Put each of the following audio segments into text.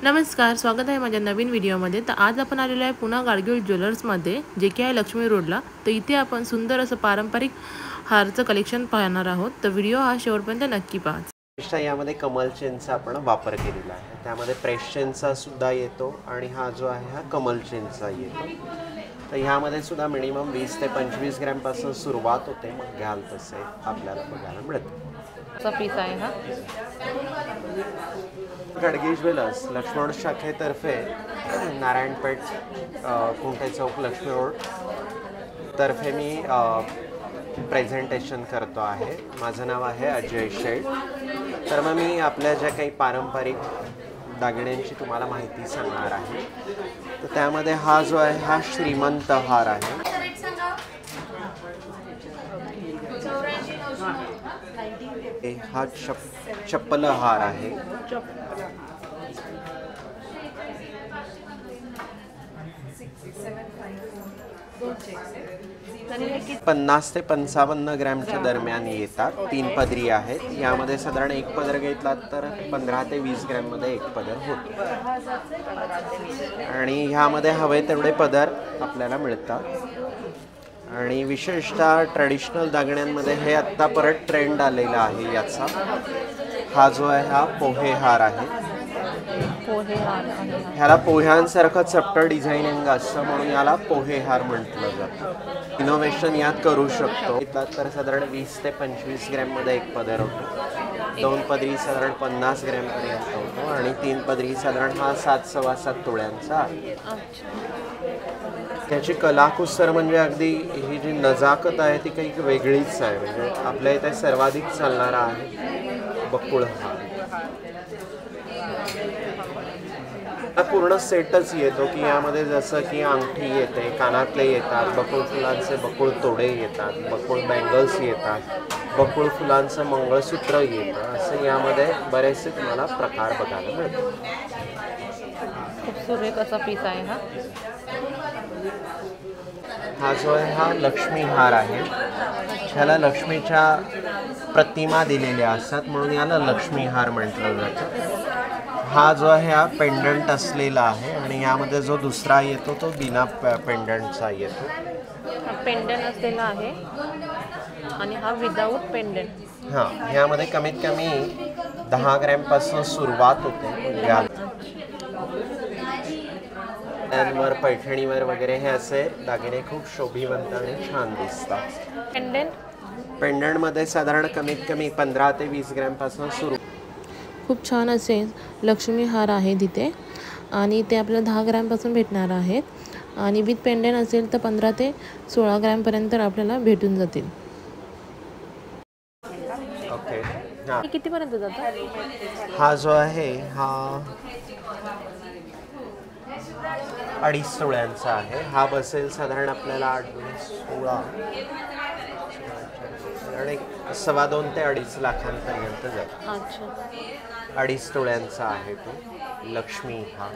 नमस्कार, स्वागत आहे माझ्या नवीन व्हिडिओमध्ये। तर आज आपण आलेलो आहे पुन्हा गाडगिळ ज्वेलर्समध्ये, जे की आहे लक्ष्मी रोडला। तर इथे आपण सुंदर असं पारंपरिक हारचं कलेक्शन पाहणार आहोत। तर व्हिडिओ हा शेवटपर्यंत नक्की पहा। यामध्ये कमल चेनचा आपण वापर केलेला आहे, त्यामध्ये प्रेस चेनचा सुद्धा येतो आणि हा जो आहे हा कमल चेनचा येतो। तर ह्यामध्ये सुद्धा मिनिमम 20 ते 25 ग्रॅम पासून सुरुवात होते, मग घ्याल तसे आपल्याला बघायला मिळतं। पीस आहे हा गाडगिळ ज्वेलर्स लक्ष्मी रोड शाखेतर्फे नारायणपेठ कुंठे चौक लक्ष्मी रोड तर्फे मी प्रेझेंटेशन करतो आहे। माझं नाव आहे अजय शेठ। तर मग मी आपल्या ज्या काही पारंपरिक दागिन्यांची तुम्हाला माहिती सांगणार आहे। तर त्यामध्ये हा जो आहे हा श्रीमंत हार आहे। हा चप्पल हार आहे। 50 ते 55 ग्रॅमच्या दरम्यान येतात। 3 पदरी आहेत। यामध्ये साधारण एक पदर घेतला तर 15 ते 20 ग्रॅम मध्ये एक पदर होतो आणि ह्यामध्ये हवे तेवढे पदर आपल्याला मिळतात। आणि विशेषतः ट्रेडिशनल दागिन्यांमध्ये हे आत्ता परत ट्रेंड आलेला आहे याचा। हा जो आहे हा पोहे हार आहे। ह्याला पोह्यांसारखं चपटं डिझायनिंग असतं म्हणून याला पोहे हार म्हटलं जातं। इनोव्हेशन यात करू शकतो। तर साधारण 20 ते 25 ग्रॅम मध्ये एक पदर होतो। 2 पदरी साधारण 50 ग्रॅम पर्यंत होतो आणि 3 पदरी साधारण हा 7-7.25 तोळ्यांचा आहे। त्याची कलाकुसर म्हणजे अगदी ही जी नजाकत आहे ती काही वेगळीच आहे। म्हणजे आपल्या इथे सर्वाधिक चालणारा आहे बकुळ हार। पूर्ण सेटच येतो की यामध्ये जसं की अंगठी येते, कानातले येतात, बकुळ फुलांचे बकुळ तोडे येतात, बकुळ बँगल्स येतात, बकुळ फुलांचं मंगळसूत्र येतं। असं यामध्ये बरेचसे तुम्हाला प्रकार बघायला मिळतात। खूप सुरेख असा पीस आहे हा। हा जो आहे हा लक्ष्मी हार आहे। ह्याला लक्ष्मीच्या प्रतिमा दिलेल्या असतात म्हणून याला लक्ष्मी हार म्हटलं जातं। हा जो आहे हा पेंडंट असलेला आहे आणि यामध्ये जो दुसरा येतो तो बिना पेंडंटचा येतो। पेंडंट असलेला आहे आणि हा विदाऊट पेंडंट। हां, यामध्ये कमीत कमी 10 ग्रॅम पासून सुरुवात होते। वर पैठणीवर वगैरे हे असे दागिने खूप शोभिवंत आणि छान दिसतात। पेंडंटमध्ये साधारण कमीत कमी 15 ते 20 ग्रॅम पासून सुरू। खूप छान असे लक्ष्मी हार आहे तिथे आणि ते आपल्याला 10 ग्रॅमपासून भेटणार आहेत आणि विथ पेंडंट असेल तर 15 ते 16 ग्रॅमपर्यंत आपल्याला भेटून जातील। ओके, हे कितीपर्यंत जातं? हा जो आहे हा 2.5 तोळ्यांचा आहे। हा बसेल साधारण आपल्याला 8-16 आणि 2.25 ते 2.5 लाखांपर्यंत जातो। 2.5 तोळ्यांचा आहे तो लक्ष्मी हा।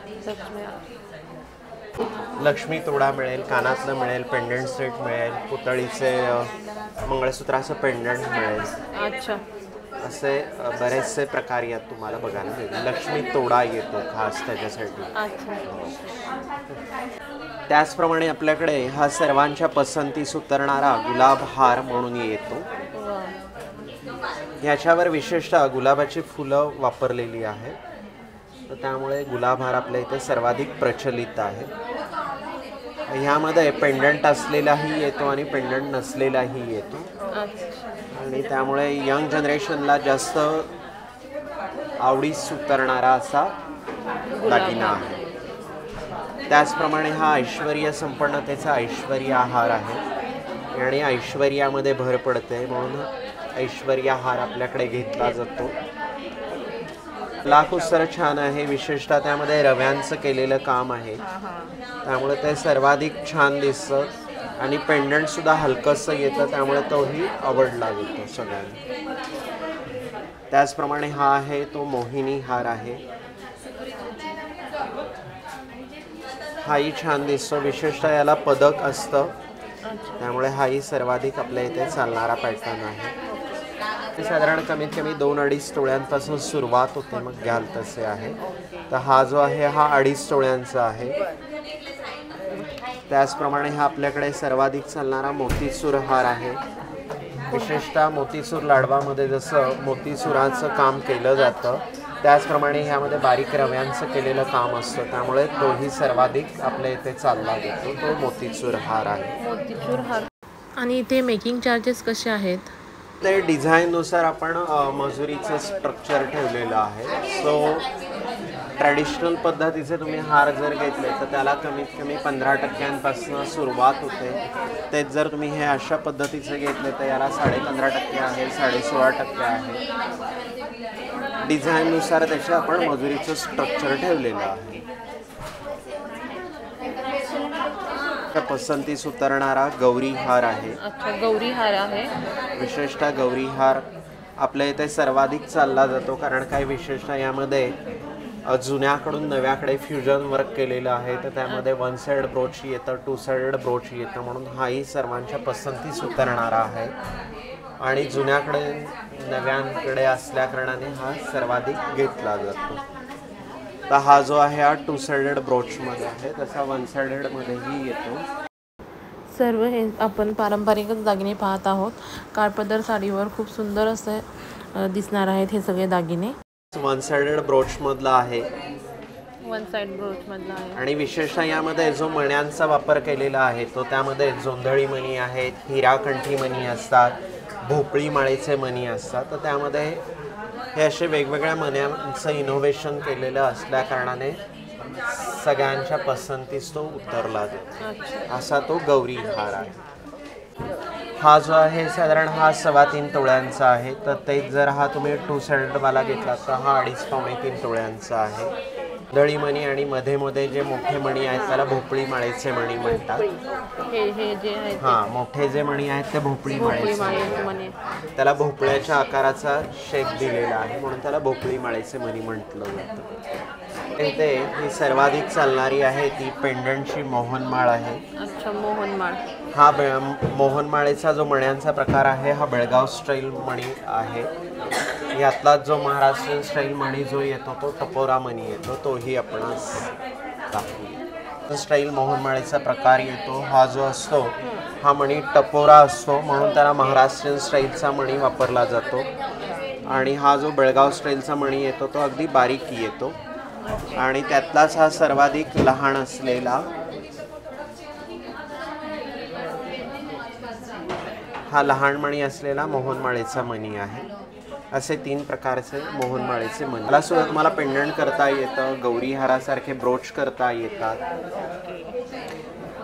लक्ष्मी तोडा मिळेल, कानातलं मिळेल, पेंडंट सेट मिळेल, पुतळीचे मंगळसूत्राचं पेंडंट मिळेल। असे बरेचसे प्रकार यात तुम्हाला बघायला मिळेल। लक्ष्मी तोडा येतो खास त्याच्यासाठी। त्याचप्रमाणे आपल्याकडे हा सर्वांच्या पसंतीस उतरणारा गुलाब हार म्हणून येतो। ह्याच्यावर विशेषतः गुलाबाची फुलं वापरलेली आहेत, तर त्यामुळे गुलाब हार आपल्या इथे सर्वाधिक प्रचलित आहे। ह्यामध्ये पेंडंट असलेलाही येतो आणि पेंडंट नसलेलाही येतो आणि त्यामुळे यंग जनरेशनला जास्त आवडीस उतरणारा असा दागिना आहे। त्याचप्रमाणे हा ऐश्वर्य संपन्नतेचा ऐश्वर्या हार आहे आणि ऐश्वर्यामध्ये भर पडते म्हणून ऐश्वर्या हार आपल्याकडे घेतला जातो। कलाकुसर छान आहे, विशेषतः त्यामध्ये रव्यांचं केलेलं काम आहे त्यामुळे ते सर्वाधिक छान दिसतं आणि पेंडंट सुद्धा हलकंसं येतं त्यामुळे तोही आवडला जातो सगळ्यांना। त्याचप्रमाणे हा आहे तो मोहिनी हार आहे। हाही छान दिसतो, विशेषतः याला पदक असतं त्यामुळे हाही सर्वाधिक आपल्या इथे चालणारा पॅटर्न आहे। साधारण कमीत कमी 2-2.5 तोळ्यांपासून सुरुवात होते, मग घ्याल तसे आहे. तर हा जो आहे हा 2.5 तोळ्यांचा आहे. त्याचप्रमाणे हा आपल्याकडे सर्वाधिक चालणारा मोतीचूर हार आहे. विशेषतः मोतीचूर लाडवामध्ये जसं मोतीचुराचं काम केलं जातं त्याचप्रमाणे ह्यामध्ये बारीक रव्यांचं केलेलं काम असतं, त्यामुळे तोही सर्वाधिक आपल्या इथे चालला जातो. तो मोतीचूर हार आहे. मोतीचूर हार. आणि इथे मेकिंग चार्जेस कसे आहेत? ते डिझाईननुसार आपण मजुरीचं स्ट्रक्चर ठेवलेलं आहे. सो ट्रॅडिशनल पद्धतीचे तुम्ही हार जर घेतले तर त्याला कमीत कमी 15% सुरुवात होते. तेच जर तुम्ही हे अशा पद्धतीचे घेतले तर याला 15.5% आहे, 16.5% आहे. डिझाईननुसार त्याचे आपण मजुरीचं स्ट्रक्चर ठेवलेलं आहे. पसंतीस उतरणारा गौरी हार आहे. अच्छा, गौरी हार आहे. विशेषतः गौरी हार आपल्या इथे सर्वाधिक चालला जातो, कारण काय विशेषतः यामध्ये जुन्याकडून नव्याकडे फ्युजन वर्क केलेलं आहे. तर त्यामध्ये 1 साइड ब्रोच येतं, 2 साइड ब्रोच येतं, म्हणून हाही सर्वांच्या पसंतीस उतरणारा आहे. आणि जुन्याकडे नव्यांकडे असल्याकारणाने हा सर्वाधिक घेतला जातो. तर हा जो आहे हा 2 साइडेड ब्रोचमध्ये आहे, तसा 1 साइडेडमध्येही येतो. सर्व हे आपण पारंपरिकच दागिने पाहत आहोत. काळपदर साडीवर खूप सुंदर असे दिसणार आहेत हे सगळे दागिने. 1 साइडेड ब्रोचमधला आहे. 1 साइड ब्रोचमधला आहे. आणि विशेषतः यामध्ये जो मण्यांचा वापर केलेला आहे तो त्यामध्ये जोंधळी मणी आहेत, हिराकंठी मणी असतात, भोपळी माळेचे मणी असतात. तर त्यामध्ये हे असे वेगवेगळ्या मण्यांचं इनोव्हेशन केलेलं असल्या कारणाने सगळ्यांच्या पसंतीस तो उतरला जातो. असा तो गौरी हार आहे. हा जो आहे साधारण हा 3.25 तोळ्यांचा आहे. तर तेच जर हा तुम्ही 2 साइडवाला घेतला तर हा 2.5-3 तोळ्यांचा आहे. दळी मणी आणि मध्ये मध्ये जे मोठे मणी आहेत त्याला भोपळी माळेचे मणी म्हणतात. हे जे आहेत हां, मोठे जे मणी आहेत ते भोपळी माळेचे मणी. त्याला भोपळ्याच्या आकाराचा शेप दिलेला आहे म्हणून त्याला भोपळी माळेचे मणी म्हटलं जातं. इथे ही सर्वाधिक चालणारी आहे ती पेंडंटची मोहनमाळ आहे. अच्छा, मोहनमाळ. हा मोहनमाळेचा जो मण्यांचा प्रकार आहे हा बेळगाव स्टाईल मणी आहे. यातला जो महाराष्ट्रीयन स्टाईल मणी जो येतो तो टपोरा मणी येतो, तोही आपण दाखवू. स्टाईल मोहनमाळेचा प्रकार येतो. हा जो असतो हा मणी टपोरा असतो म्हणून त्याला महाराष्ट्रीयन स्टाईलचा मणी वापरला जातो. आणि हा जो बेळगाव स्टाईलचा मणी येतो तो अगदी बारीक येतो. आणि त्यातलाच हा सर्वाधिक लहान असलेला हा लहान मणी असलेला मोहनमाळेचा मणी आहे. असे 3 प्रकारचे मोहनमाळेचे मणी. मला सुद्धा तुम्हाला पेंडंट करता येतं, गौरी हारासारखे ब्रोच करता येतात.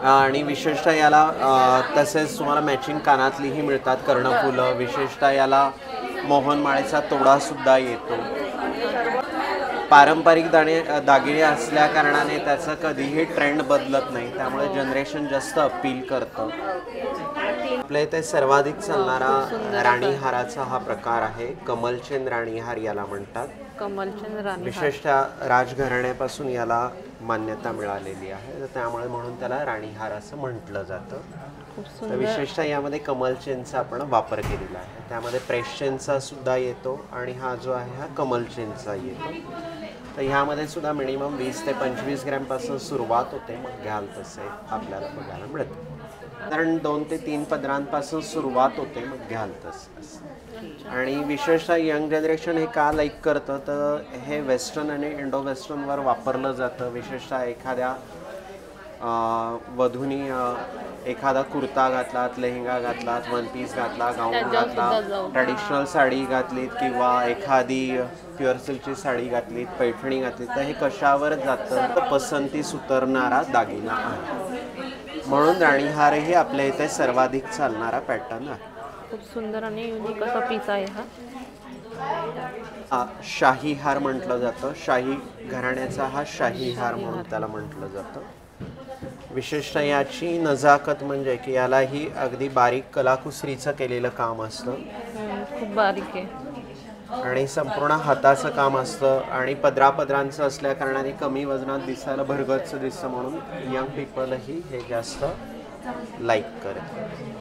आणि विशेषतः याला तसेच तुम्हाला मॅचिंग कानातलीही मिळतात, कर्णफुलं. विशेषतः याला मोहनमाळेचा तोडासुद्धा येतो. पारंपरिक दागिने असल्या कारणाने त्याचं कधीही ट्रेंड बदलत नाही, त्यामुळे जनरेशन जास्त अपील करतं. आपल्या इथे सर्वाधिक चालणारा राणी हाराचा हा प्रकार आहे. कमलचेन राणी हार याला म्हणतात. कमलचंद राणी. विशेषतः राजघराण्यापासून याला मान्यता मिळालेली आहे, तर त्यामुळे म्हणून त्याला राणी हार असं म्हटलं जातं. तर विशेषतः यामध्ये कमलचेनचा आपण वापर केलेला आहे. त्यामध्ये प्रेसचेनचा सुद्धा येतो आणि हा जो आहे हा कमलचेनचा येतो. तर ह्यामध्ये सुद्धा मिनिमम 20 ते 25 ग्रॅमपासून सुरुवात होते, मग घ्याल तसे आपल्याला बघायला मिळतं. कारण 2 ते 3 पदरांपासून सुरुवात होते, मग घ्याल तसं. आणि विशेषतः यंग जनरेशन हे का लाईक करतं तर हे वेस्टर्न आणि इंडो वेस्टर्नवर वापरलं जातं. विशेषतः एखाद्या वधूनी एखादा कुर्ता घातलात, लेहंगा घातलात, वन पीस घातला, गाऊन घातला, ट्रॅडिशनल साडी घातलीत किंवा एखादी प्युअर सिल्कची साडी घातलीत, पैठणी घातली तर हे कशावर जातं तर पसंतीस उतरणारा दागिना आहे. म्हणून राणीहारही आपल्या इथे सर्वाधिक चालणारा पॅटर्न आहे. खूप सुंदर आणि युनिक असा पीस आहे हा. शाही हार म्हटलं जातं. शाही घराण्याचा हा शाही हार म्हणून त्याला म्हटलं जातं. विशेषतः याची नजाकत म्हणजे की यालाही अगदी बारीक कलाकुसरीचं केलेलं काम असतं. खूप बारीक आहे आणि संपूर्ण हाताचं काम असतं आणि पदरांचं असल्या कारणाने कमी वजनात दिसायला भरगच्च दिसतं, म्हणून यंग पीपलही हे जास्त लाईक करतात.